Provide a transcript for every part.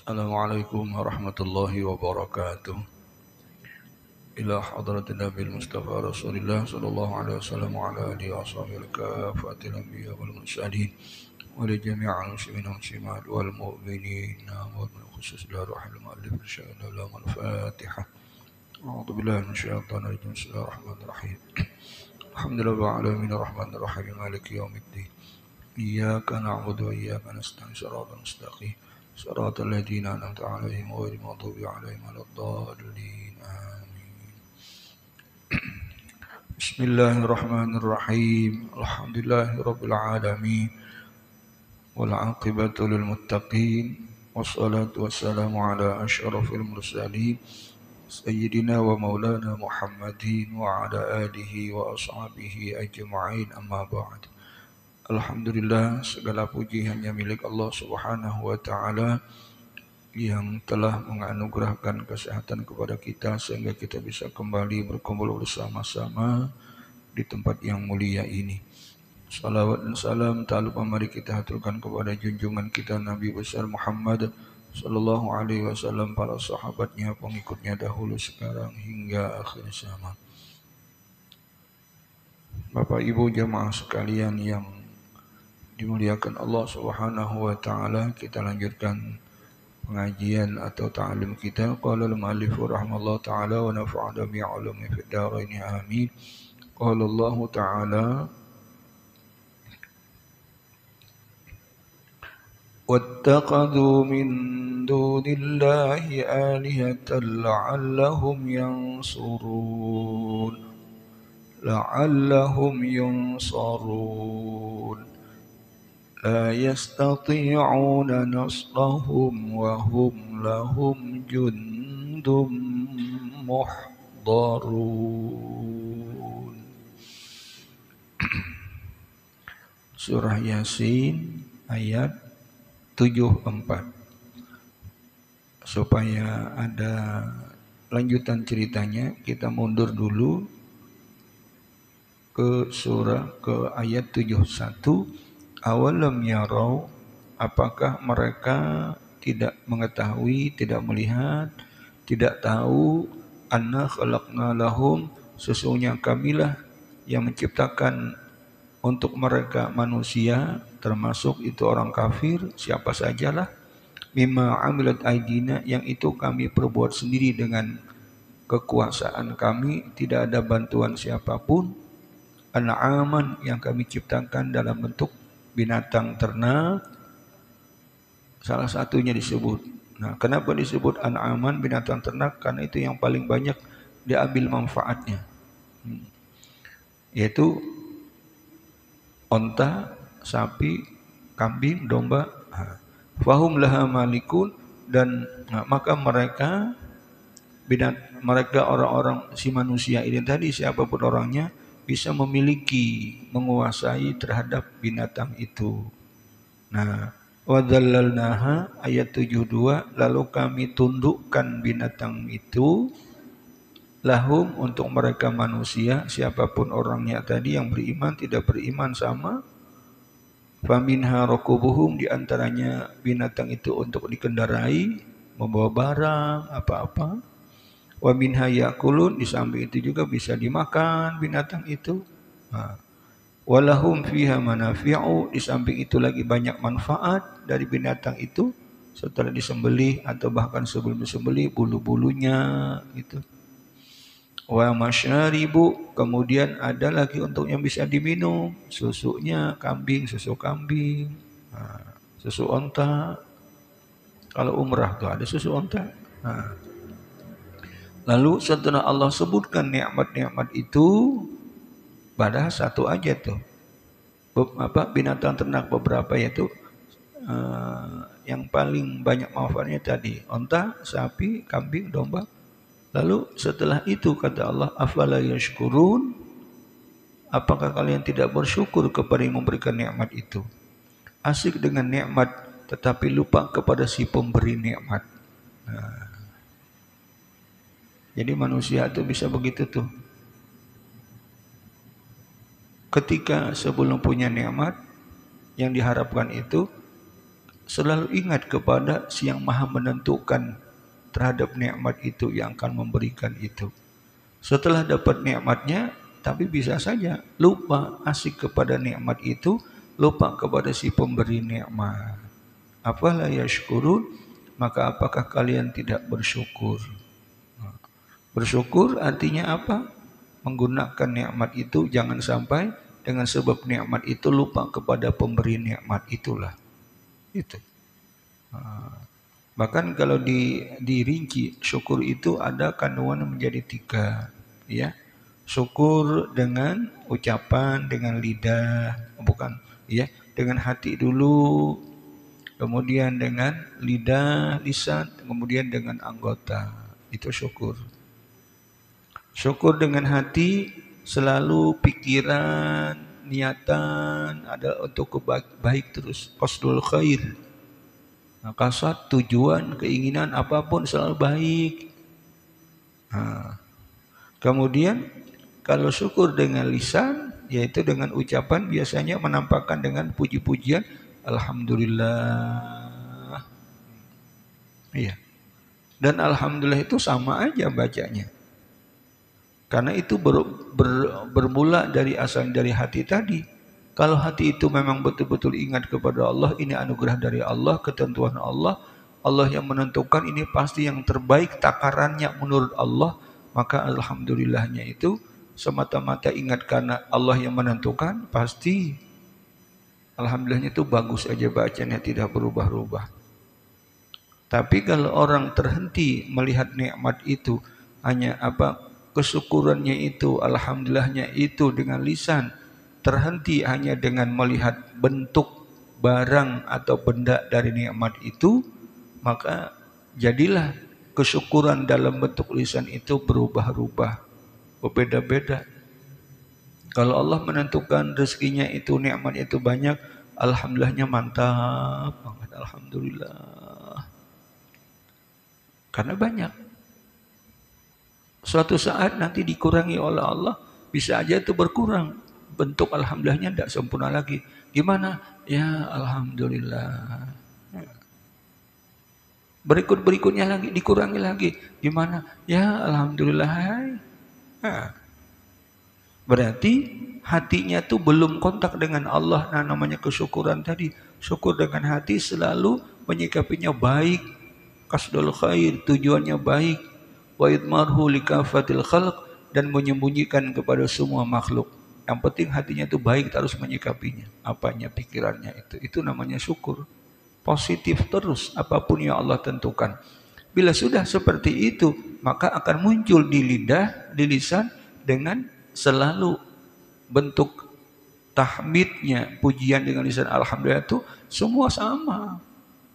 Assalamualaikum warahmatullahi wabarakatuh. Ila hadratin Nabi Mustafa Rasulullah sallallahu alaihi wasallam wa ala alihi wa sahbihi kafatil anbiya wal mursalin wa li jami'il muslimin wal muslimat wal mu'minin wa bil khusus la rahil mu'allif insyaallah al Fatihah. A'udzu billahi minasyaitonir rajim. Bismillahirrahmanirrahim. Alhamdulillahil alamin arrahmanir rahim maliki yaumiddin. Iyyaka na'budu wa iyyaka nasta'in shiratal mustaqim. صراط الذين أنعمت عليهم غير المغضوب عليهم ولا الضالين آمين. بسم الله الرحمن الرحيم. الحمد لله رب العالمين والعاقبة للمتقين والصلاة والسلام على أشرف المرسلين سيدنا ومولانا محمد وعلى آله وأصحابه أجمعين أما بعد. Alhamdulillah, segala puji hanya milik Allah Subhanahu wa Ta'ala yang telah menganugerahkan kesehatan kepada kita sehingga kita bisa kembali berkumpul bersama-sama di tempat yang mulia ini. Salawat dan salam tak lupa mari kita haturkan kepada junjungan kita Nabi besar Muhammad sallallahu alaihi wasallam, para sahabatnya, pengikutnya dahulu, sekarang hingga akhir zaman. Bapak Ibu jamaah sekalian yang dimuliakan Allah Subhanahu wa Ta'ala, kita lanjutkan pengajian atau ta'lim kita. Qala al-mu'allif rahimahullah ta'ala wa nafa'ana bi'ulumi fid dharain amin. Qala Allah ta'ala wattaqadhu min dunillahi alihatan la'allahum yansurun لا يستطيعون نصرهم وهم لهم جند محضرون. Surah Yasin ayat 74. Supaya ada lanjutan ceritanya, kita mundur dulu ke ayat 71. Awalam yarau, apakah mereka tidak mengetahui, tidak melihat, tidak tahu, anna khalaqna lahum, sesungguhnya kamilah yang menciptakan untuk mereka manusia, termasuk itu orang kafir, siapa sajalah, mimma amilat aidina, yang itu kami perbuat sendiri dengan kekuasaan kami, tidak ada bantuan siapapun, an'aman, yang kami ciptakan dalam bentuk binatang ternak, salah satunya disebut. Nah, kenapa disebut an'aman, binatang ternak? Karena itu yang paling banyak diambil manfaatnya, yaitu onta, sapi, kambing, domba. Fahum laha malikun, dan maka mereka orang-orang si manusia ini tadi, siapapun orangnya, bisa memiliki, menguasai terhadap binatang itu. Nah, wadzallalnaha ayat 72, lalu kami tundukkan binatang itu lahum, untuk mereka manusia, siapapun orangnya tadi, yang beriman, tidak beriman sama. Faminha rakubuhum, di antaranya binatang itu untuk dikendarai, membawa barang apa-apa. Wa minha yakulun, di samping itu juga bisa dimakan binatang itu. Walahum fiha manafi'u, di samping itu lagi banyak manfaat dari binatang itu setelah disembelih atau bahkan sebelum disembelih, bulu-bulunya gitu. Wa masyaribu, kemudian ada lagi untuk yang bisa diminum, susunya kambing, susu kambing, susu onta. Kalau umrah tuh ada susu onta. Lalu setelah Allah sebutkan nikmat-nikmat itu, padahal satu aja tuh, binatang ternak beberapa, yaitu yang paling banyak manfaatnya tadi onta, sapi, kambing, domba. Lalu setelah itu kata Allah, afala yashkurun, apakah kalian tidak bersyukur kepada yang memberikan nikmat itu? Asik dengan nikmat tetapi lupa kepada si pemberi nikmat. Jadi manusia itu bisa begitu tuh. Ketika sebelum punya nikmat, yang diharapkan itu selalu ingat kepada si yang maha menentukan terhadap nikmat itu yang akan memberikan itu. Setelah dapat nikmatnya, tapi bisa saja lupa asik kepada nikmat itu, lupa kepada si pemberi nikmat. Afala yashkurun, maka apakah kalian tidak bersyukur? Bersyukur artinya apa? Menggunakan nikmat itu jangan sampai dengan sebab nikmat itu lupa kepada pemberi nikmat itulah. Itu. Bahkan kalau dirinci syukur itu ada kandungan menjadi 3, ya. Syukur dengan ucapan, dengan lidah, bukan, ya, dengan hati dulu, kemudian dengan lidah, lisan, kemudian dengan anggota. Itu syukur. Syukur dengan hati selalu pikiran, niatan ada untuk baik terus, qasdul khair. Kasat, tujuan, keinginan apapun selalu baik. Kemudian kalau syukur dengan lisan, yaitu dengan ucapan, biasanya menampakkan dengan puji-pujian, alhamdulillah. Iya. Dan alhamdulillah itu sama aja bacanya. Karena itu bermula dari asal dari hati tadi. Kalau hati itu memang betul-betul ingat kepada Allah, ini anugerah dari Allah, ketentuan Allah, Allah yang menentukan, ini pasti yang terbaik takarannya menurut Allah, maka alhamdulillahnya itu semata-mata ingat karena Allah yang menentukan, pasti alhamdulillahnya itu bagus aja bacanya, tidak berubah-ubah. Tapi kalau orang terhenti melihat nikmat itu, hanya kesyukurannya itu, alhamdulillahnya itu dengan lisan, terhenti hanya dengan melihat bentuk barang atau benda dari nikmat itu, maka jadilah kesyukuran dalam bentuk lisan itu berubah-ubah, berbeda-beda. Kalau Allah menentukan rezekinya itu, nikmat itu banyak, alhamdulillahnya mantap banget, alhamdulillah. Karena banyak. Suatu saat nanti dikurangi oleh Allah, bisa aja itu berkurang. Bentuk alhamdulillahnya tidak sempurna lagi. Gimana? Ya alhamdulillah. Berikutnya lagi dikurangi lagi. Gimana? Ya alhamdulillah. Berarti hatinya tuh belum kontak dengan Allah. Nah, namanya kesyukuran tadi. Syukur dengan hati selalu menyikapinya baik. Qasdul khair, tujuannya baik. Wa idmarhu likafatil khalq, dan menyembunyikan kepada semua makhluk. Yang penting hatinya itu baik, harus menyikapinya. Apanya, pikirannya itu. Itu namanya syukur. Positif terus, apapun yang Allah tentukan. Bila sudah seperti itu, maka akan muncul di lidah, di lisan, dengan selalu bentuk tahmidnya, pujian dengan lisan alhamdulillah itu semua sama.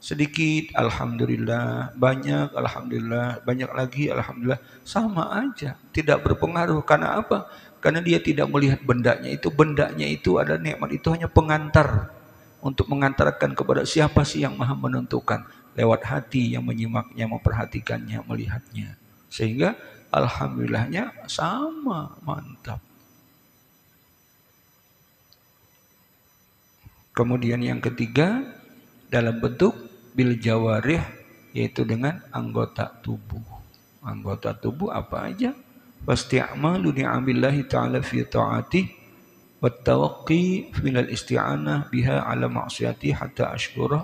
Sedikit alhamdulillah, banyak alhamdulillah, banyak lagi alhamdulillah, sama aja, tidak berpengaruh. Karena apa? Karena dia tidak melihat bendanya itu ada nikmat itu hanya pengantar untuk mengantarkan kepada siapa sih yang maha menentukan, lewat hati yang menyimaknya, memperhatikannya, melihatnya, sehingga alhamdulillahnya sama, mantap. Kemudian yang ketiga, dalam bentuk bil jawarih, yaitu dengan anggota tubuh. Anggota tubuh apa aja? Wasti'malu ni'amillahi ta'ala fi ta'atih wat tawaqqi minal isti'anah biha ala ma'siyati hatta ashkura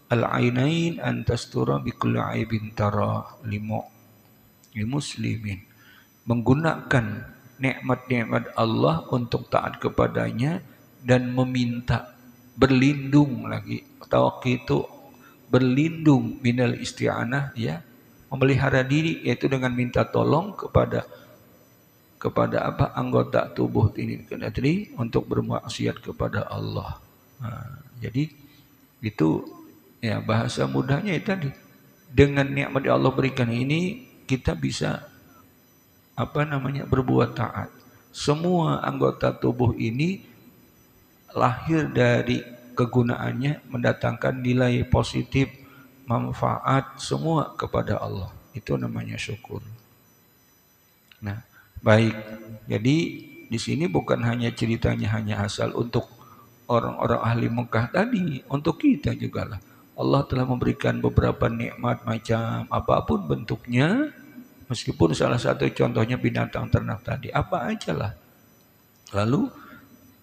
al-ainain an tastura bi kulli aibin tara limuslimin. Menggunakan nikmat-nikmat Allah untuk taat kepadanya dan meminta, berlindung lagi. Tawaqqi itu berlindung, minal isti'anah, ya, memelihara diri, yaitu dengan minta tolong kepada anggota tubuh ini tadi untuk bermaksiat kepada Allah. Jadi itu ya bahasa mudahnya itu tadi. Dengan nikmat yang Allah berikan ini kita bisa berbuat taat. Semua anggota tubuh ini lahir dari kegunaannya mendatangkan nilai positif, manfaat semua kepada Allah. Itu namanya syukur. Nah, baik. Jadi di sini bukan hanya ceritanya hanya asal untuk orang-orang ahli Mekah tadi, untuk kita juga lah. Allah telah memberikan beberapa nikmat macam apapun bentuknya, meskipun salah satu contohnya binatang ternak tadi, apa ajalah. Lalu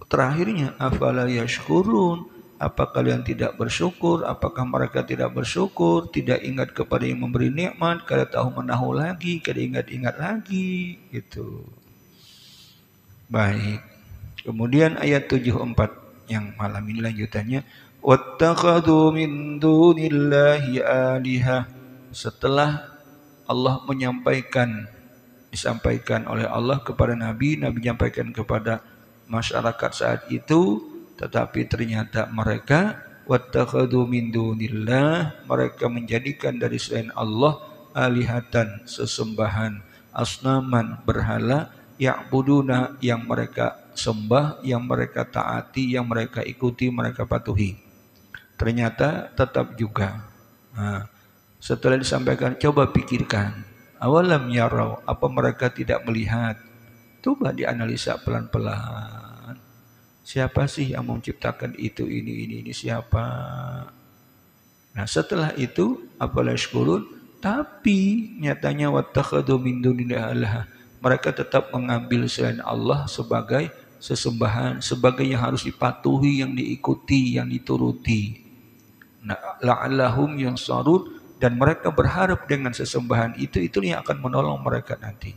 terakhirnya, afala yashkurun, apa kalian tidak bersyukur? Apakah mereka tidak bersyukur, tidak ingat kepada yang memberi nikmat, kada tahu menahu lagi, kada ingat-ingat lagi, gitu. Baik. Kemudian ayat 74 yang malam ini lanjutannya, wattakhadhu min dunillahi alihah. Setelah Allah disampaikan oleh Allah kepada Nabi menyampaikan kepada masyarakat saat itu, tetapi ternyata mereka wattakhadhu min dunillah, mereka menjadikan dari selain Allah alihatan, sesembahan, asnaman, berhala, ya'buduna, yang mereka sembah, yang mereka taati, yang mereka ikuti, mereka patuhi. Ternyata tetap juga. Nah, setelah disampaikan, coba pikirkan. Awalam yarau, apa mereka tidak melihat? Coba dianalisa pelan-pelan. Siapa sih yang menciptakan itu, ini, siapa? Nah, setelah itu, apalah syukurun, tapi nyatanya wattakhadhu min dunillahi alaha, mereka tetap mengambil selain Allah sebagai sesembahan, sebagai yang harus dipatuhi, yang diikuti, yang dituruti. Nah, la'allahum yansarun, dan mereka berharap dengan sesembahan itu yang akan menolong mereka nanti.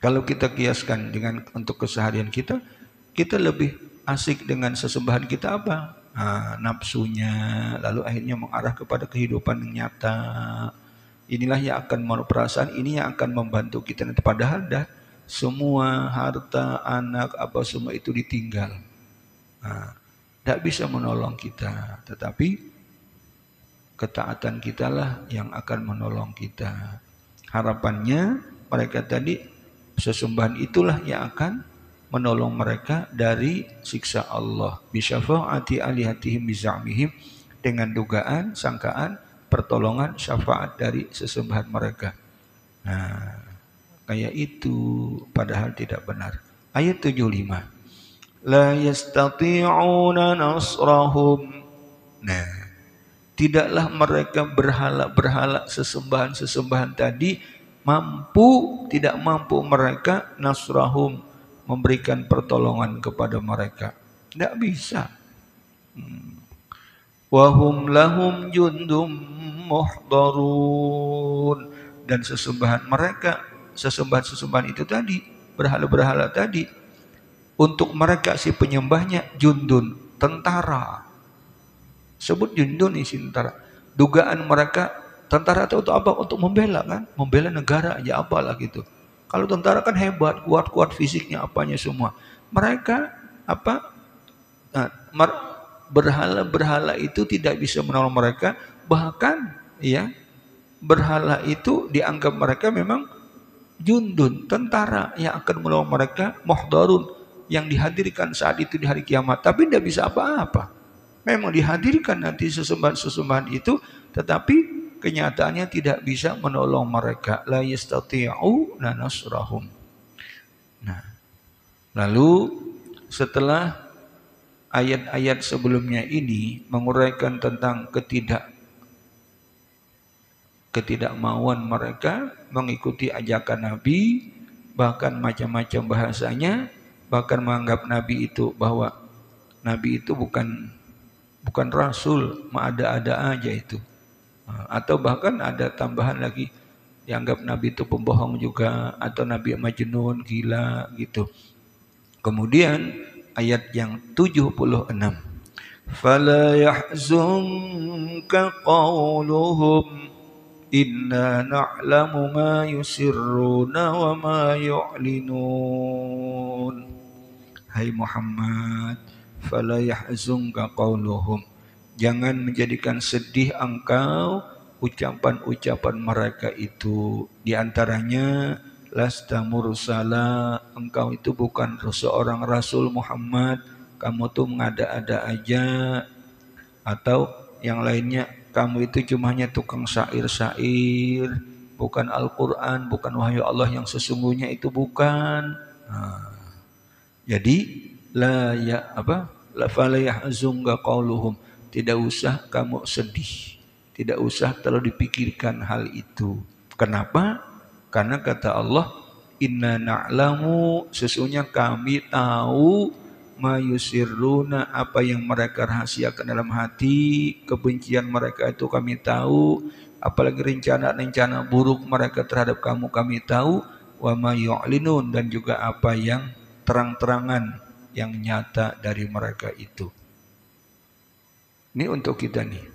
Kalau kita kiaskan dengan untuk keseharian kita lebih asik dengan sesembahan kita apa? Nah, nafsunya, lalu akhirnya mengarah kepada kehidupan yang nyata. Inilah yang akan perasaan ini yang akan membantu kita nanti. Padahal dah semua harta, anak, apa semua itu ditinggal. Nah, tidak bisa menolong kita, tetapi ketaatan kitalah yang akan menolong kita. Harapannya mereka tadi, sesembahan itulah yang akan menolong mereka dari siksa Allah. Bisyafa'ati alihatihim bizamihim, dengan dugaan, sangkaan, pertolongan, syafaat dari sesembahan mereka. Nah, kayak itu padahal tidak benar. Ayat 75. La yastati'una nasrahum. Nah, tidaklah mereka berhala sesembahan tadi tidak mampu mereka nasrahum, memberikan pertolongan kepada mereka. Tidak bisa. Wahum lahum jundum muhdarun, dan sesembahan itu tadi, berhala tadi, untuk mereka si penyembahnya jundun, tentara. Sebut jundun isi tentara. Dugaan mereka tentara itu untuk apa? Untuk membela kan? Membela negara aja apalah gitu. Kalau tentara kan hebat, kuat fisiknya, apanya semua. Mereka apa? Berhala itu tidak bisa menolong mereka. Bahkan ya, berhala itu dianggap mereka memang jundun, tentara yang akan menolong mereka, muhdarun, yang dihadirkan saat itu di hari kiamat. Tapi tidak bisa apa-apa. Memang dihadirkan nanti sesembahan itu, tetapi kenyataannya tidak bisa menolong mereka. La yastati'u nasrahum. Nah, lalu setelah ayat-ayat sebelumnya ini menguraikan tentang ketidakmauan mereka mengikuti ajakan Nabi, bahkan macam-macam bahasanya, bahkan menganggap Nabi itu bahwa Nabi itu bukan rasul, ada-ada aja itu. Atau bahkan ada tambahan lagi, dianggap Nabi itu pembohong juga, atau Nabi majnun, gila gitu. Kemudian ayat yang 76. Fala yahzunka qawluhum inna na'lamu ma yusirruna wa ma yu'linun. Hai Muhammad, fala yahzunka qawluhum, jangan menjadikan sedih engkau ucapan-ucapan mereka itu. Di antaranya, lasta mursala, engkau itu bukan seorang rasul Muhammad, kamu tuh mengada-ada aja. Atau yang lainnya, kamu itu cuma hanya tukang syair-syair, bukan Al-Quran, bukan wahyu Allah yang sesungguhnya, itu bukan. Jadi la fala yahzunka qauluhum, tidak usah kamu sedih, tidak usah terlalu dipikirkan hal itu. Kenapa? Karena kata Allah, inna na'lamu, sesungguhnya kami tahu, ma yusirruna, apa yang mereka rahasiakan dalam hati, kebencian mereka itu kami tahu, apalagi rencana-rencana buruk mereka terhadap kamu kami tahu, wa ma yu'linun, dan juga apa yang terang-terangan yang nyata dari mereka itu. Ini untuk kita nih.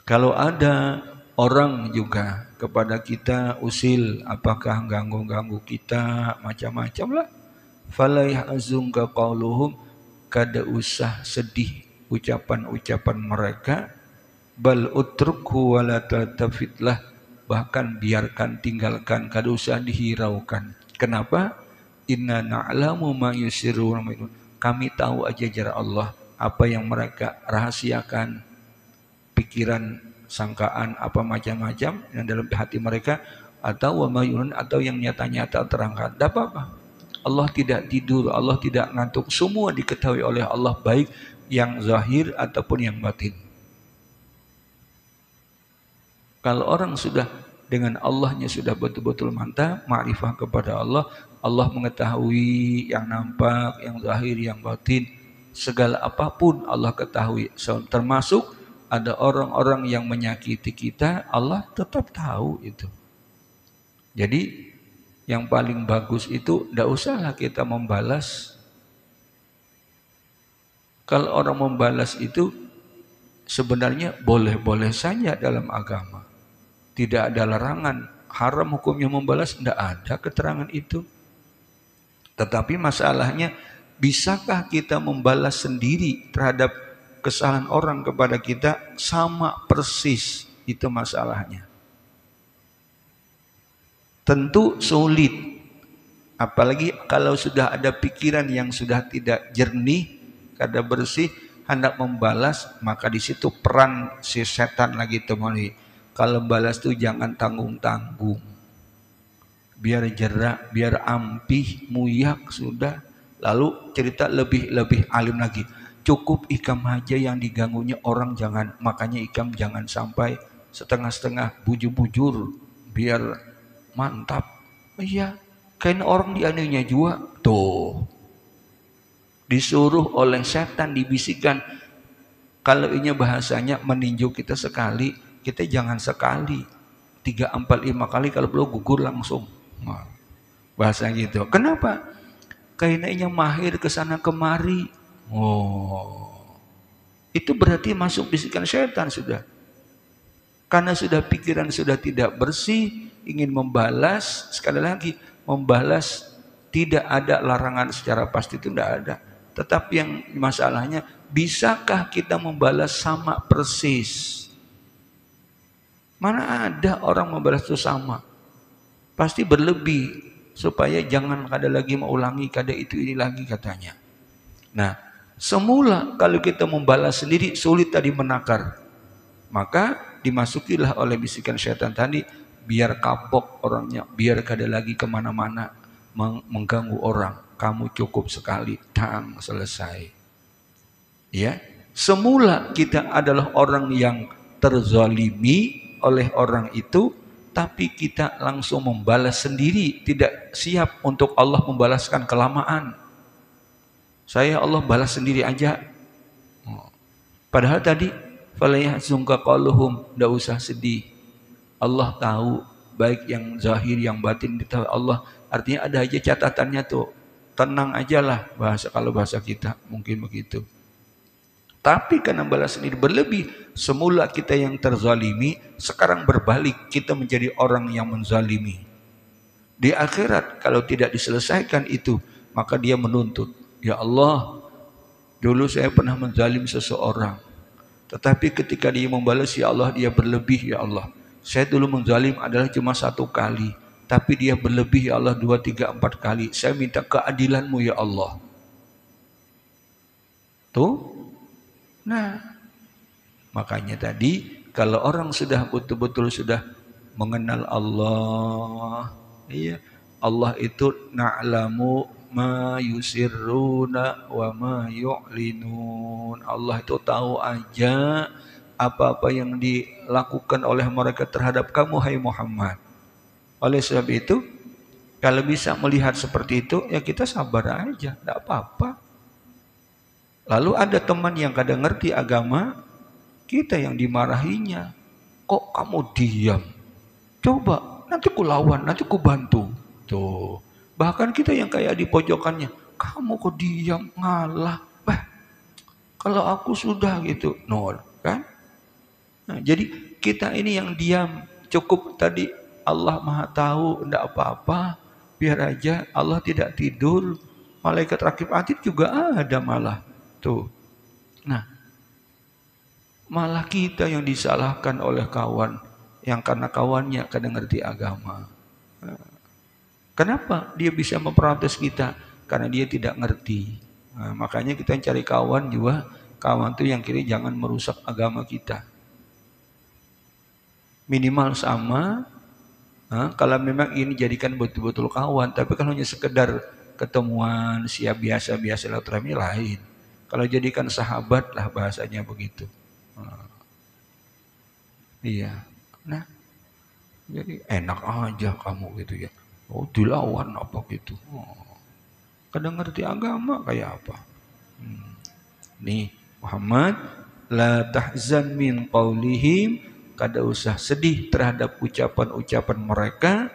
Kalau ada orang juga kepada kita usil, apakah ganggu-ganggu kita, macam-macam lah, fala yahzunka qauluhum, kada usah sedih ucapan-ucapan mereka, bal utrukhu wala taltafitlah, bahkan biarkan, tinggalkan, kada usah dihiraukan. Kenapa? Inna na'lamu ma yusirruna, kami tahu aja jara Allah apa yang mereka rahasiakan, pikiran, sangkaan, apa macam-macam yang dalam hati mereka, atau wa mayunun, atau yang nyata-nyata terangkat. Tidak apa-apa. Allah tidak tidur, Allah tidak ngantuk, semua diketahui oleh Allah, baik yang zahir ataupun yang batin. Kalau orang sudah dengan Allahnya sudah betul-betul mantap, ma'rifah kepada Allah, Allah mengetahui yang nampak, yang zahir, yang batin, segala apapun Allah ketahui. Termasuk ada orang-orang yang menyakiti kita, Allah tetap tahu itu. Jadi yang paling bagus itu tidak usahlah kita membalas. Kalau orang membalas itu sebenarnya boleh-boleh saja dalam agama. Tidak ada larangan, haram hukumnya membalas, tidak ada keterangan itu. Tetapi masalahnya, bisakah kita membalas sendiri terhadap kesalahan orang kepada kita sama persis? Itu masalahnya. Tentu sulit, apalagi kalau sudah ada pikiran yang sudah tidak jernih, kada bersih, hendak membalas, maka di situ peran si setan lagi temani. Kalau balas tuh jangan tanggung-tanggung, biar jerak, biar ampih, muyak sudah. Lalu cerita lebih alim lagi, cukup ikam aja yang diganggunya orang, jangan, makanya ikam jangan sampai setengah-setengah, bujur-bujur, biar mantap. Iya, kain orang dianiaya juga tuh, disuruh oleh setan, dibisikkan. Kalau ini bahasanya meninju kita sekali, kita jangan sekali, 3, 4, 5 kali, kalau perlu gugur langsung. Nah, bahasa gitu. Kenapa? Kainnya mahir ke sana kemari. Oh, itu berarti masuk bisikan setan sudah. Karena sudah pikiran sudah tidak bersih, ingin membalas, sekali lagi membalas tidak ada larangan secara pasti, itu tidak ada. Tetapi yang masalahnya, bisakah kita membalas sama persis? Mana ada orang membalas itu sama? Pasti berlebih, supaya jangan kada lagi mengulangi, kada itu ini lagi katanya. Nah, semula kalau kita membalas sendiri sulit tadi menakar, maka dimasukilah oleh bisikan syaitan tadi, biar kapok orangnya, biar kada lagi kemana-mana mengganggu orang. Kamu cukup sekali, tang, selesai. Ya, semula kita adalah orang yang terzalimi oleh orang itu, tapi kita langsung membalas sendiri, tidak siap untuk Allah membalaskan kelamaan. Saya Allah balas sendiri aja. Padahal tadi fala yahzunka qauluhum, tidak usah sedih. Allah tahu, baik yang zahir yang batin ditahu Allah. Artinya ada aja catatannya tuh. Tenang aja lah, kalau bahasa kita mungkin begitu. Tapi karena balas sendiri berlebih, semula kita yang terzalimi, sekarang berbalik kita menjadi orang yang menzalimi. Di akhirat kalau tidak diselesaikan itu, maka dia menuntut, ya Allah, dulu saya pernah menzalim seseorang, tetapi ketika dia membalas, ya Allah, dia berlebih, ya Allah. Saya dulu menzalim adalah cuma 1 kali, tapi dia berlebih, ya Allah, 2, 3, 4 kali. Saya minta keadilanmu, ya Allah. Tuh. Nah, makanya tadi kalau orang sudah betul-betul sudah mengenal Allah, iya, Allah itu na'lamu ma yusirruna wa ma yu'linun. Allah itu tahu aja apa-apa yang dilakukan oleh mereka terhadap kamu, hai Muhammad. Oleh sebab itu, kalau bisa melihat seperti itu, ya kita sabar aja, tidak apa-apa. Lalu ada teman yang kadang ngerti agama, kita yang dimarahinya. Kok kamu diam? Coba, nanti ku lawan, nanti ku bantu. Tuh. Bahkan kita yang kayak di pojokannya, kamu kok diam, ngalah. Bah, kalau aku sudah gitu, nol, kan? Nah, jadi kita ini yang diam, cukup tadi Allah Maha tahu, tidak apa-apa, biar aja Allah tidak tidur. Malaikat rakib atid juga ada malah. Tuh. Nah, malah kita yang disalahkan oleh kawan yang karena kawannya kadang ngerti agama. Kenapa dia bisa memprotes kita? Karena dia tidak ngerti. Nah, makanya kita cari kawan juga. Kawan itu yang kiri jangan merusak agama kita. Minimal sama. Nah, kalau memang ini jadikan betul-betul kawan. Tapi kalau hanya sekedar ketemuan siap biasa-biasa silaturahmi lain. Kalau jadikan sahabat lah bahasanya begitu. Nah, iya. Nah, jadi enak aja kamu gitu ya. Oh, dilawan apa gitu. Oh, kadang ngerti agama kayak apa. Nih Muhammad, la tahzan min qaulihim, kada usah sedih terhadap ucapan-ucapan mereka,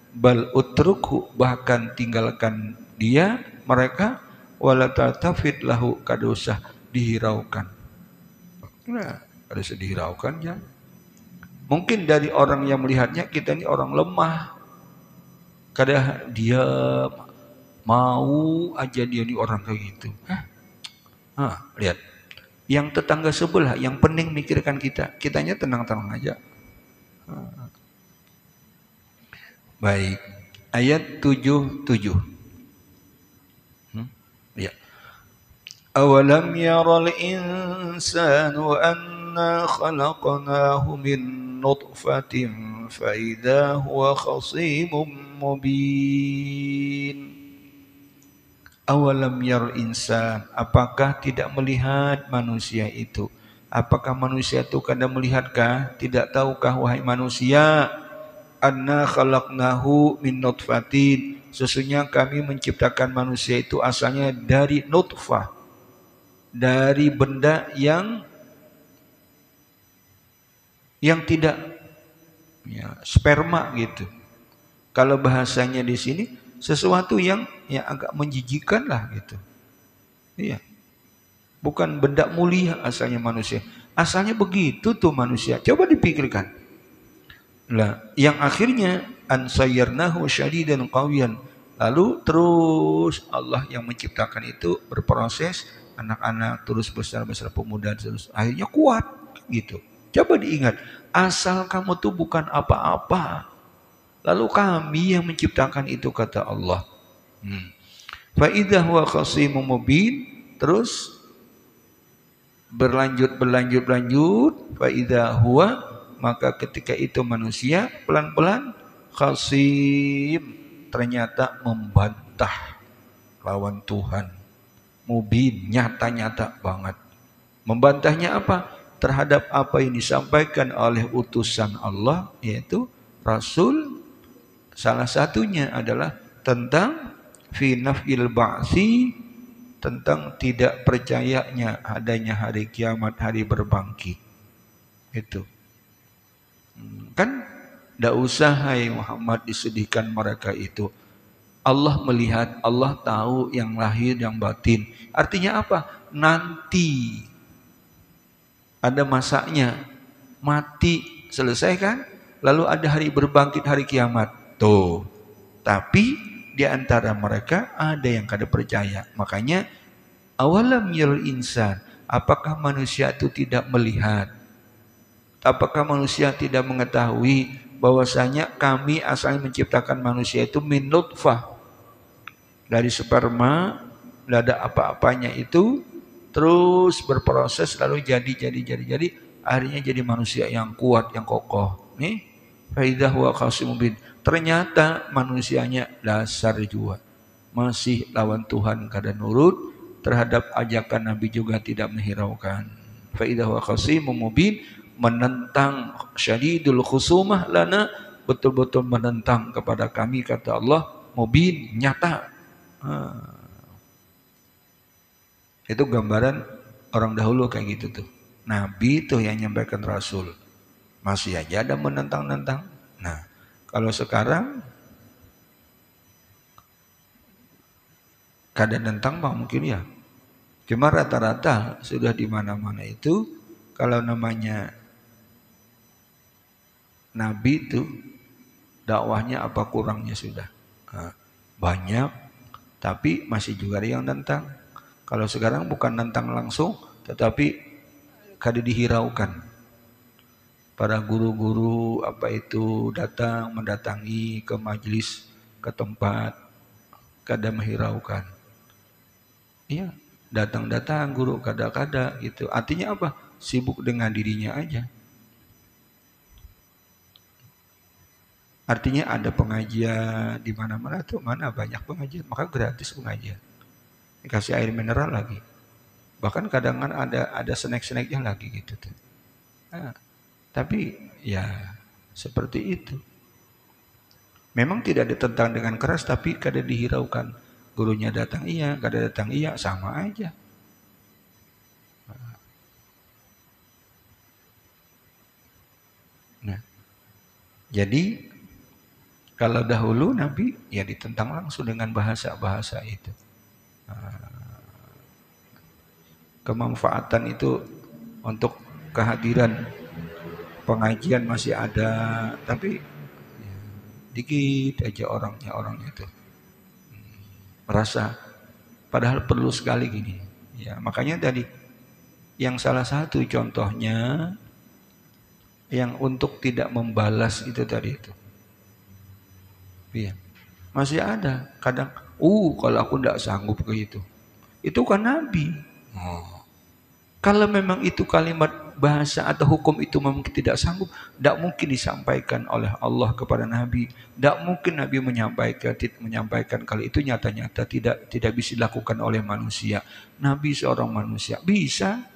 bal utrukhu, bahkan tinggalkan dia mereka, wala tatafid lahu, kada usah dihiraukan. Nah, kada usah dihiraukan ya. Mungkin dari orang yang melihatnya kita ini orang lemah. Kada dia mau aja dia ini orang kayak gitu. Lihat. Yang tetangga sebelah, yang pening mikirkan kita. Kitanya tenang-tenang aja. Baik. Ayat 77. Ya. Awalam yaral insanu anna khalaqnahu min nutfatin faidha huwa khasimun mubin. Awalam yar insan, apakah tidak melihat manusia itu? Apakah manusia itu kadang melihatkah? Tidak tahukah wahai manusia? Anna khalaqnahu min nutfatin, sesungguhnya kami menciptakan manusia itu asalnya dari nutfah, dari benda yang tidak ya, sperma gitu. Kalau bahasanya di sini sesuatu yang agak menjijikan lah gitu. Iya. Bukan benda mulia asalnya manusia. Asalnya begitu tuh manusia. Coba dipikirkan. Lah, yang akhirnya ansayyarnahu syadidan qawiyan. Lalu terus Allah yang menciptakan itu berproses, anak-anak terus besar-besar, pemuda terus akhirnya kuat gitu. Coba diingat, asal kamu tuh bukan apa-apa. Lalu kami yang menciptakan itu, kata Allah. Fa idza huwa khasimun mubin, terus berlanjut. Fa idza huwa, maka ketika itu manusia pelan-pelan khasim, ternyata membantah lawan Tuhan. Mubin, nyata-nyata banget. Membantahnya apa? Terhadap apa yang disampaikan oleh utusan Allah, yaitu Rasul. Salah satunya adalah tentang fi naf'il ba'si, tentang tidak percayanya adanya hari kiamat, hari berbangkit. Itu. Kan tidak usah hai Muhammad disedihkan mereka itu. Allah melihat, Allah tahu yang lahir, yang batin. Artinya apa? Nanti ada masanya, mati, selesai kan? Lalu ada hari berbangkit, hari kiamat. Tuh. Tapi di antara mereka ada yang kada percaya. Makanya awalam yal insan, apakah manusia itu tidak melihat? Apakah manusia tidak mengetahui bahwasanya kami asalnya menciptakan manusia itu min nutfah, dari sperma, tidak ada apa-apanya itu, terus berproses lalu jadi akhirnya jadi manusia yang kuat, yang kokoh. Nih, fa idza huwa khasimun mubin. Ternyata manusianya dasar juga. masih lawan Tuhan kada nurut, terhadap ajakan Nabi juga tidak menghiraukan. Fa idza huwa khasimun mubin, menentang syadidul khusumah lana, betul-betul menentang kepada kami, kata Allah, mubin, nyata. Itu gambaran orang dahulu kayak gitu tuh. Nabi tuh yang nyampaikan Rasul, masih aja ada menentang-nentang. Nah, kalau sekarang kada nentang mah mungkin ya. Cuma rata-rata sudah di mana-mana itu kalau namanya Nabi itu dakwahnya apa kurangnya sudah. Nah, banyak, tapi masih juga ada yang nentang. Kalau sekarang bukan nentang langsung, tetapi kada dihiraukan. Para guru-guru apa itu datang mendatangi ke majelis, ke tempat, kada menghiraukan. Iya, datang-datang guru kada-kada gitu. Artinya apa? Sibuk dengan dirinya aja. Artinya ada pengajian di mana-mana tuh, mana banyak pengajian, maka gratis pengajian. Dikasih air mineral lagi. Bahkan kadang-kadang ada snack-snacknya lagi gitu tuh. Nah, tapi ya seperti itu. Memang tidak ditentang dengan keras, tapi kada dihiraukan. Gurunya datang iya, kada datang iya, sama aja. Nah, jadi kalau dahulu Nabi ya ditentang langsung dengan bahasa-bahasa itu. Kemanfaatan itu untuk kehadiran pengajian masih ada, tapi dikit aja orangnya itu merasa padahal perlu sekali gini. Ya, makanya tadi yang salah satu contohnya yang untuk tidak membalas itu tadi itu. Iya. Masih ada kadang, kalau aku tidak sanggup ke itu kan Nabi. Kalau memang itu kalimat bahasa atau hukum itu memang tidak sanggup, tidak mungkin disampaikan oleh Allah kepada Nabi. Tidak mungkin Nabi menyampaikan kalau itu nyata-nyata tidak bisa dilakukan oleh manusia. Nabi seorang manusia bisa,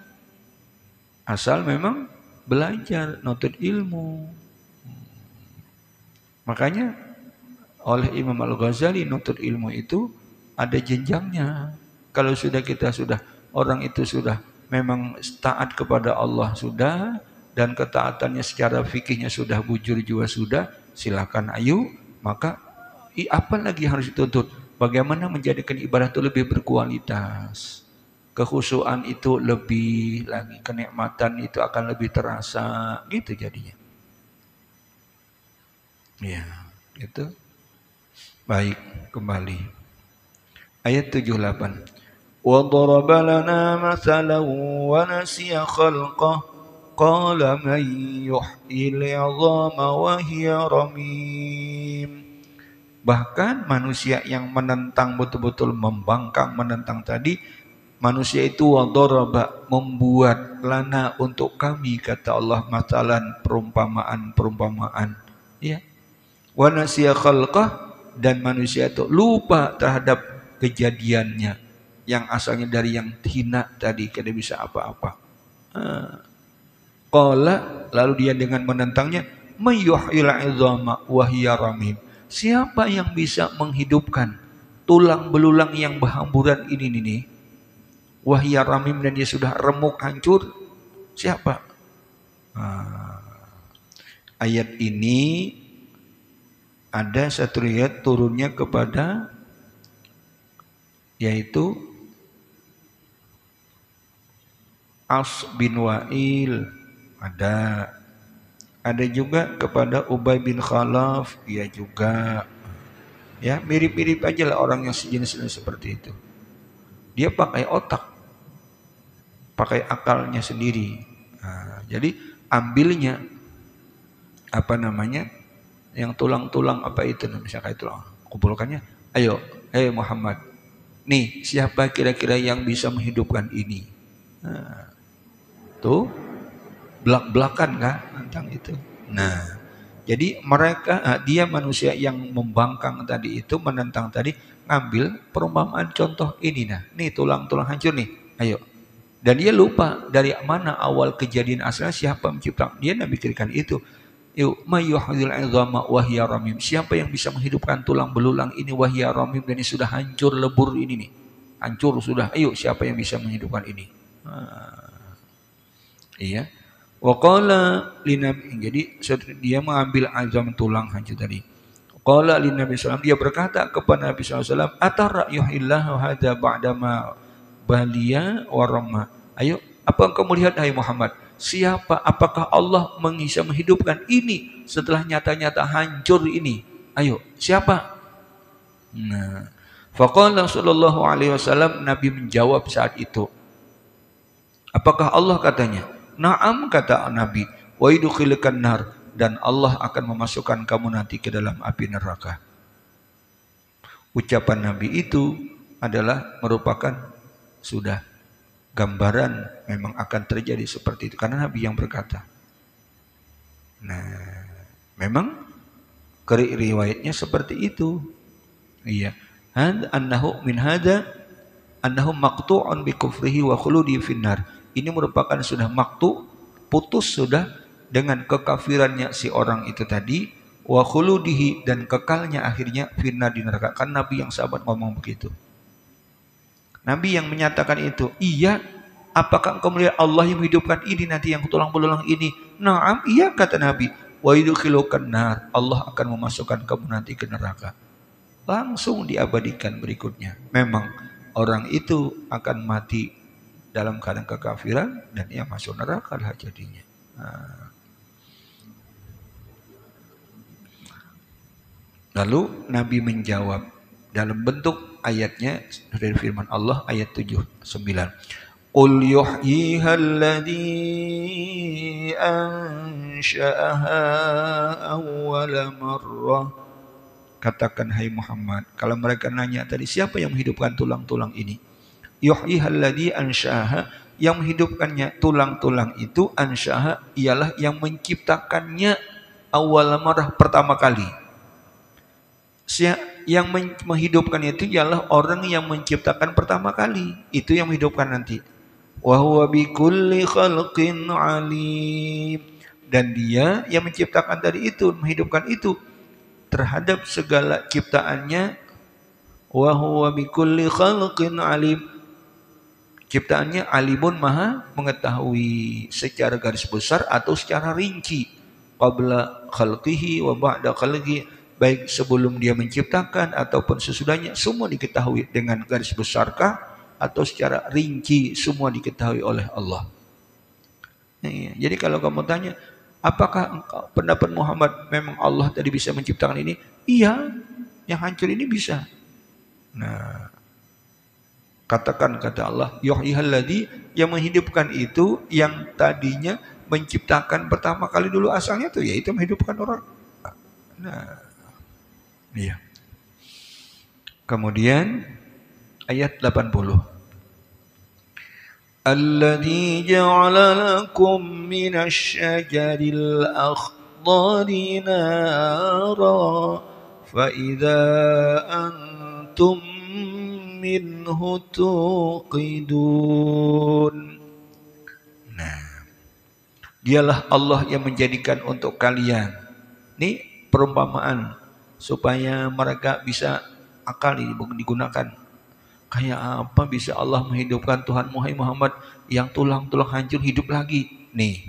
asal memang belajar, nuntut ilmu. Makanya oleh Imam Al-Ghazali nuntut ilmu itu ada jenjangnya. Kalau orang itu sudah memang taat kepada Allah sudah, dan ketaatannya secara fikihnya sudah bujur juga sudah, silakan ayo. Maka apa lagi harus dituntut? Bagaimana menjadikan ibadah itu lebih berkualitas, kekhusyuan itu lebih lagi, kenikmatan itu akan lebih terasa, gitu jadinya. Ya, itu. Baik, kembali. Ayat 78. وَضَرَبَ لَنَا مَثَلًا وَنَسِيَ خَلْقَهُ قَالَ مَنْ يُحْيِي الْعِظَامَ وَهِيَ رَمِيمٌ. Bahkan manusia yang menentang, betul-betul membangkang menentang tadi, manusia itu wadaraba, membuat lana untuk kami, kata Allah, matalan, perumpamaan, ya. Wa nasiya khalqah, dan manusia itu lupa terhadap kejadiannya yang asalnya dari yang hina tadi, tidak bisa apa-apa. Qala, lalu dia dengan menentangnya, mayyuhyil 'idhama wa hiya ramim. Siapa yang bisa menghidupkan tulang belulang yang berhamburan ini nih? Wa hiya ramim, dan dia sudah remuk hancur. Siapa? Ayat ini ada satu riwayat turunnya kepada, yaitu As bin Wa'il, ada juga kepada Ubay bin Khalaf, dia juga, ya mirip-mirip aja lah orang yang sejenis seperti itu. Dia pakai otak, pakai akalnya sendiri. Jadi ambilnya apa namanya, yang tulang-tulang apa itu, misalnya tulang, kumpulkannya, ayo, Muhammad, nih siapa kira-kira yang bisa menghidupkan ini? Tuh belak-belakan kan tentang itu. Nah, Jadi mereka, dia manusia yang membangkang tadi itu, menentang tadi, ngambil perumpamaan contoh ini. Nah, nih tulang-tulang hancur nih, ayo. Dan dia lupa dari mana awal kejadian asalnya, siapa menciptakan. Dia tidak pikirkan itu. Yuk, mayyuhil 'idhama wa hiya ramim. Siapa yang bisa menghidupkan tulang belulang ini wa hiya ramim, dan ini sudah hancur lebur ini nih. Hancur sudah. Ayo, siapa yang bisa menghidupkan ini? Iya. Wa qala linabi. Jadi dia mengambil azam tulang hancur tadi. Qala linabi sallallahu, dia berkata kepada Nabi sallallahu alaihi wasallam, "Atara yuhillahu hadza ba'dama baliya wa ramma." Ayo, apa engkau melihat hai Muhammad? Apakah Allah bisa menghidupkan ini setelah nyata-nyata hancur ini? Ayo, siapa? Nah, faqala sallallahu alaihi wasallam, Nabi menjawab saat itu. Apakah Allah katanya? Na'am, kata Nabi. Wa yudkhilukan nar, dan Allah akan memasukkan kamu nanti ke dalam api neraka. Ucapan Nabi itu adalah merupakan sudah gambaran memang akan terjadi seperti itu karena Nabi yang berkata. Nah, memang riwayatnya seperti itu. Iya. Annahu min hada annahu maqtu'un bi kufrihi wa khuludi finnar. Ini merupakan sudah putus sudah dengan kekafirannya si orang itu tadi, wa khuludihi, dan kekalnya akhirnya finnar, di neraka. Kan Nabi yang sahabat ngomong begitu. Nabi yang menyatakan itu. Iya, apakah engkau melihat Allah yang menghidupkan ini nanti, yang tulang belulang ini? Naam, iya, kata Nabi. Wa yudkhilukan nar, Allah akan memasukkan kamu nanti ke neraka. Langsung diabadikan berikutnya. Memang orang itu akan mati dalam keadaan kekafiran dan ia masuk neraka lah jadinya. Lalu Nabi menjawab dalam bentuk ayatnya dari firman Allah ayat 79. Qul yuhyiha alladhi ansha'aha awwala marrah. Katakan hai Muhammad, kalau mereka nanya tadi siapa yang menghidupkan tulang-tulang ini? Yuhyiha alladhi ansha'aha, yang menghidupkannya tulang-tulang itu, ansha'aha ialah yang menciptakannya awwala marrah, pertama kali. Yang menghidupkan itu ialah orang yang menciptakan pertama kali. Itu yang menghidupkan nanti. Wa huwa bikulli khalqin alim. Dan dia yang menciptakan tadi itu, menghidupkan itu terhadap segala ciptaannya. Wa huwa bikulli khalqin alim. Ciptaannya alimun, maha mengetahui secara garis besar atau secara rinci. Qabla khalqihi wa ba'da khalqihi, baik sebelum dia menciptakan ataupun sesudahnya, semua diketahui dengan garis besarkah atau secara rinci, semua diketahui oleh Allah. Jadi kalau kamu tanya, apakah pendapat Muhammad memang Allah tadi bisa menciptakan ini? Iya, yang hancur ini bisa. Nah, katakan, kata Allah, yuhyihalladzi, yang menghidupkan itu yang tadinya menciptakan pertama kali dulu asalnya tuh, yaitu menghidupkan orang. Nah, iya. Kemudian ayat 80. Alladzi ja'ala lakum minasy-syajaril akhdari nara fa idza antum minhu tuqidun. Nah, dialah Allah yang menjadikan untuk kalian. Ini perumpamaan supaya mereka bisa akal digunakan. Kayak apa bisa Allah menghidupkan Tuhan Muhammad yang tulang-tulang hancur hidup lagi? Nih,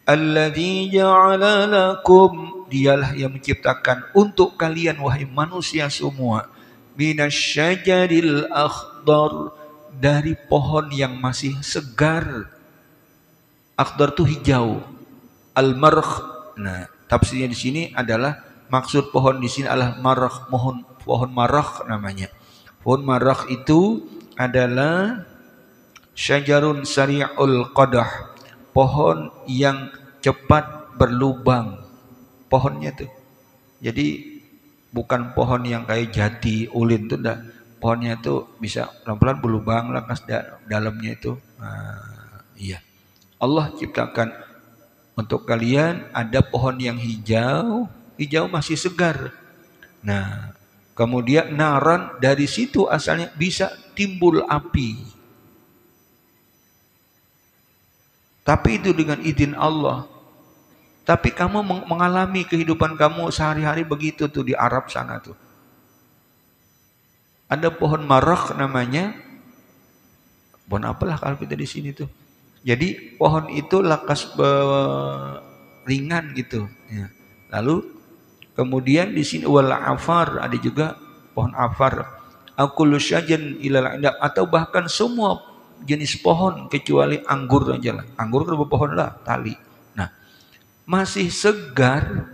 alladzi ja'ala lakum, dialah yang menciptakan untuk kalian wahai manusia semua, minasyajaril akhdar, dari pohon yang masih segar. Akhdar itu hijau. Al-markh. Nah, tafsirnya di sini adalah, maksud pohon di sini adalah marah, pohon marah namanya. Pohon marah itu adalah syajarun sari'ul qadah, pohon yang cepat berlubang. Pohonnya tuh. Jadi bukan pohon yang kayak jati, ulin tuh enggak. Pohonnya tuh bisa pelan-pelan berlubang lakas dalamnya itu. Nah, iya. Allah ciptakan Untuk kalian ada pohon yang hijau, hijau masih segar. Nah, kemudian naran dari situ asalnya bisa timbul api. Tapi itu dengan izin Allah. Tapi kamu mengalami kehidupan kamu sehari-hari begitu tuh di Arab sana tuh. Ada pohon marak namanya. Pohon apalah kalau kita di sini tuh. Jadi pohon itu lakas ringan gitu. Ya. Lalu kemudian di sini wal afar, ada juga pohon afar. Aqulu syajan ilal indak, atau bahkan semua jenis pohon kecuali anggur aja lah. Anggur kan pohon lah, tali. Nah, masih segar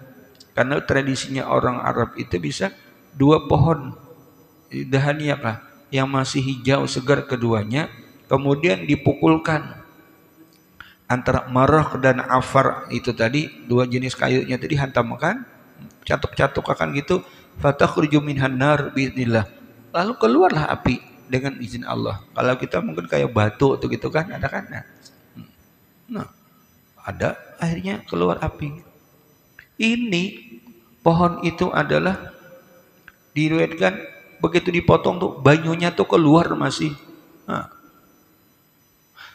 karena tradisinya orang Arab itu bisa dua pohon dahaniyah lah yang masih hijau segar keduanya, kemudian dipukulkan antara marah dan afar itu tadi, dua jenis kayunya tadi hantamkan, catuk-catukakan gitu, fatakhruju minhan nar biidznillah. Lalu keluarlah api dengan izin Allah. Kalau kita mungkin kayak batu tuh gitu kan, ada kan? Nah, ada akhirnya keluar api. Ini pohon itu adalah diriwayatkan begitu dipotong tuh banyunya tuh keluar masih. Nah,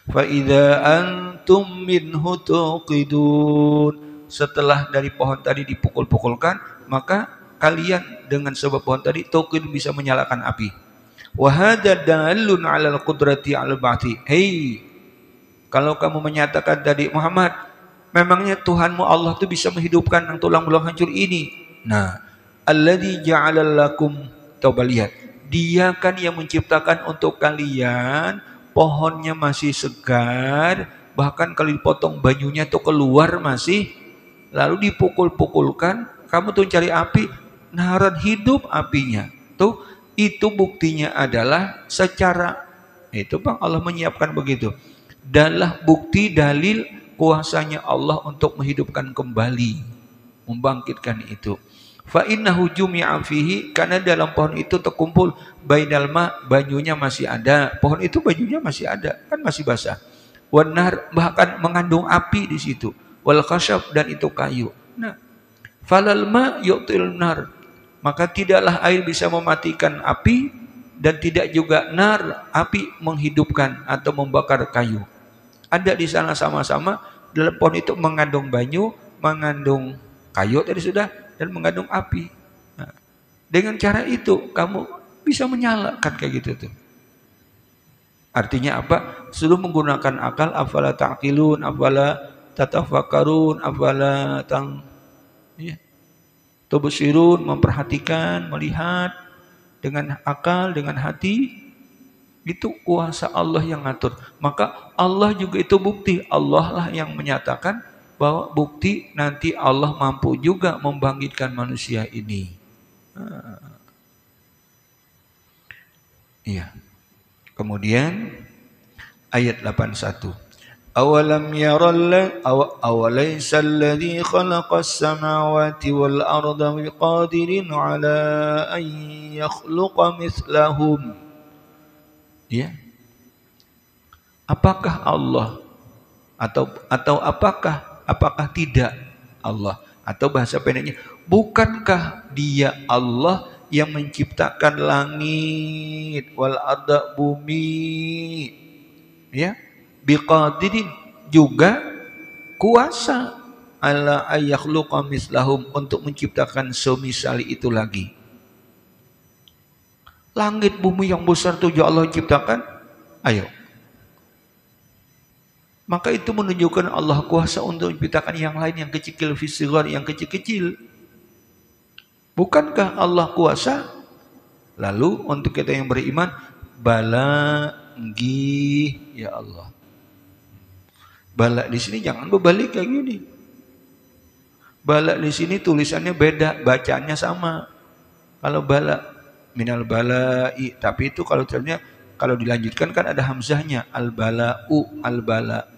فَإِذَا أَنْتُمْ مِنْهُ تُوقِدُونَ. Setelah dari pohon tadi dipukul-pukulkan, maka kalian dengan sebab pohon tadi tuqid bisa menyalakan api. وَهَذَا دَالٌ عَلَى الْقُدْرَةِ عَلَى الْبَعْثِ. Hei, kalau kamu menyatakan tadi Muhammad, memangnya Tuhanmu Allah itu bisa menghidupkan yang tulang belulang hancur ini. Nah, alladzi ja'ala lakum, coba lihat, dia kan yang menciptakan untuk kalian, pohonnya masih segar, bahkan kalau dipotong banyunya tuh keluar masih, lalu dipukul-pukulkan, kamu tuh cari api, naran hidup apinya. Tuh, itu buktinya adalah secara, itu Bang Allah menyiapkan begitu. Adalah bukti dalil kuasanya Allah untuk menghidupkan kembali, membangkitkan itu. Fa innahu jumi'a fihi, karena dalam pohon itu terkumpul bainal ma, banyunya masih ada. Pohon itu banyunya masih ada, kan masih basah. Wan nar, bahkan mengandung api di situ. Wal khasyab, dan itu kayu. Nah, falal ma yu'til nar, maka tidaklah air bisa mematikan api, dan tidak juga nar, api menghidupkan atau membakar kayu. Ada di sana sama-sama, dalam pohon itu mengandung banyu, mengandung kayu tadi sudah, dan mengandung api. Nah, dengan cara itu kamu bisa menyalakan kayak gitu tuh. Artinya apa? Sudah menggunakan akal, afala ta'qilun, afala tatafakkarun, afala tubsirun, memperhatikan, melihat dengan akal, dengan hati. Itu kuasa Allah yang ngatur. Maka Allah juga itu bukti. Allah lah yang menyatakan bahwa bukti nanti Allah mampu juga membangkitkan manusia ini. Iya. Kemudian ayat 81. Awalam awalaysa alladhi khalaqas samawati wal arda biqadirin ala an yakhluqa mithlahum. Ya. Apakah Allah atau apakah tidak Allah, atau bahasa pendeknya, bukankah dia Allah yang menciptakan langit wal arda, bumi, ya, biqadirin, juga kuasa ala ayakhluqa mislahum, untuk menciptakan semisal itu lagi. Langit bumi yang besar itu Allah ciptakan, ayo. Maka itu menunjukkan Allah kuasa untuk menciptakan yang lain, yang kecil-kecil, fisigar, yang kecil-kecil. Bukankah Allah kuasa? Lalu untuk kita yang beriman, bala nggih ya Allah. Bala di sini jangan berbalik kayak gini. Bala di sini tulisannya beda, bacaannya sama. Kalau bala minal bala'i, tapi itu kalau ternyata kalau dilanjutkan kan ada hamzahnya, al bala'u, al bala,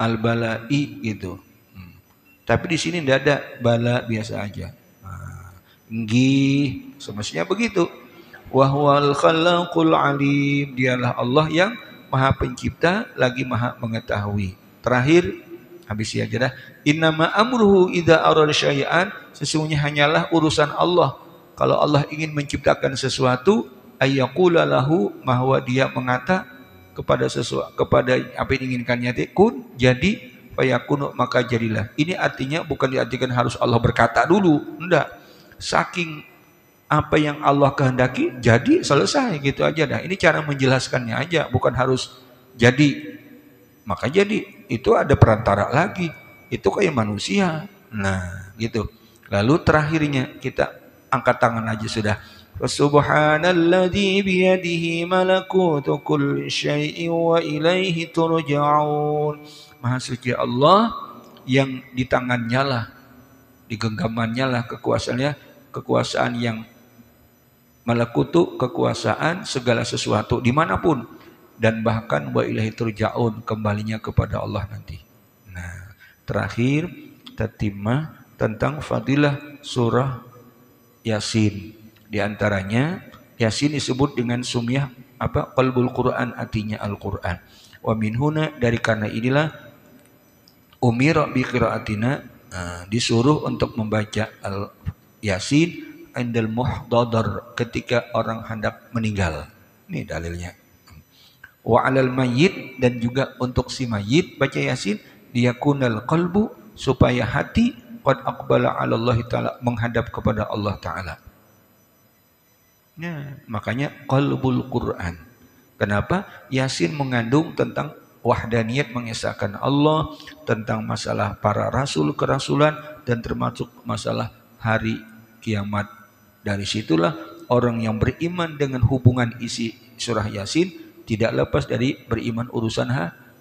al bala'i gitu. Tapi di sini tidak ada, bala biasa aja. Nggih, semestinya begitu. Wa huwal khallaqul alim, dialah Allah yang Maha Pencipta lagi Maha Mengetahui. Terakhir, habis ya aja dah. Innama amruhu idza arada syai'an, sesungguhnya hanyalah urusan Allah. Kalau Allah ingin menciptakan sesuatu, ayyaqula lahu, bahwa dia mengata kepada sesuatu, kepada apa yang diinginkannya, kun, jadi, fayakunu, maka jadilah. Ini artinya bukan diartikan harus Allah berkata dulu, enggak. Saking apa yang Allah kehendaki jadi selesai gitu aja dah. Ini cara menjelaskannya aja, bukan harus jadi maka jadi. Itu ada perantara lagi, itu kayak manusia. Nah gitu. Lalu terakhirnya kita angkat tangan aja sudah. Subhanalladzi biyadihi malakutu kulli syai'in wa ilaihi turja'un. Maha suci Allah yang di tangannya lah, di genggamannya lah kekuasaannya, kekuasaan yang malakutu, kekuasaan segala sesuatu dimanapun, dan bahkan wa ilaihi turja'un, kembalinya kepada Allah nanti. Nah terakhir tatimah tentang fadilah surah Yasin. Di antaranya Yasin disebut dengan sumyah apa, qalbul Quran, artinya Al-Quran. Wa min huna, dari karena inilah umira bi qiraatina, disuruh untuk membaca Yasin indal muhdadar, ketika orang hendak meninggal. Ini dalilnya. Wa alal mayyit, dan juga untuk si mayit baca Yasin, diyakunal qalbu, supaya hati qad aqbala 'ala Allah taala, menghadap kepada Allah taala. Nah, makanya qalbul Quran. Kenapa? Yasin mengandung tentang wahdaniyat, mengesahkan Allah, tentang masalah para rasul, kerasulan, dan termasuk masalah hari kiamat. Dari situlah orang yang beriman dengan hubungan isi surah Yasin tidak lepas dari beriman urusan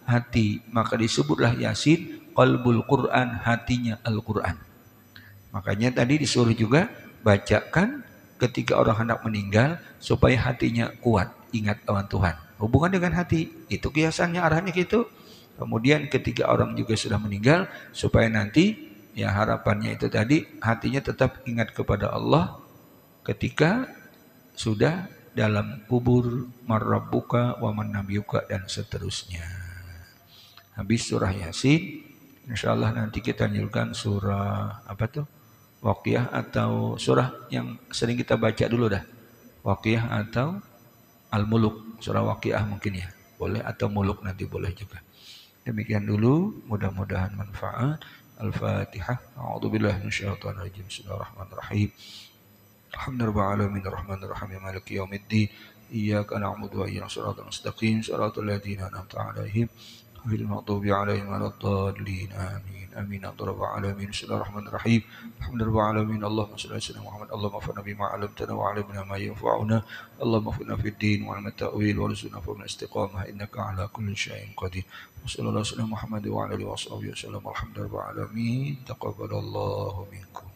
hati. Maka disebutlah Yasin qalbul Quran, hatinya Al-Quran. Makanya tadi disuruh juga bacakan ketika orang hendak meninggal, supaya hatinya kuat, ingat awan Tuhan. Hubungan dengan hati, itu kiasannya, arahnya gitu. Kemudian ketika orang juga sudah meninggal, supaya nanti ya harapannya itu tadi, hatinya tetap ingat kepada Allah ketika sudah dalam kubur, marrabbuka wa man nabiyuka, dan seterusnya. Habis surah Yasin, insyaallah nanti kita lanjutkan surah apa tuh? Waqiah, atau surah yang sering kita baca dulu dah. Waqiah atau Al-Muluk, surah Waqiah mungkin ya. Boleh, atau Muluk nanti boleh juga. Demikian dulu, mudah-mudahan manfaat. Al-Fatihah. A'udzubillahi minasyaitonir rajim. Bismillahirrahmanirrahim. Alhamdulillahirabbil alamin arrahmanir rahim maliki yaumiddin. Iyyaka na'budu wa iyyaka nasta'in. Mustaqim shiratal ladzina an'amta 'alaihim ghairil maghdubi 'alaihim waladdallin. Amin. Amin. Alamin. Bismillahirrahmanirrahim. Alhamdulillahirabbil alamin. Allahumma shalli ala sayyidina Muhammad. Allahumma fa'na bima 'allamtana wa 'allimna ma yanfa'una. Allahumma fa'na fid din wa 'allimna ta'wil wa rizqna fa'na istiqamah innaka 'ala kulli syai'in qadir. Wassallallahu ala Muhammad wa 'ala alihi wa sahbihi wasallam. Alhamdulillahirabbil alamin. Taqabbalallahu minkum.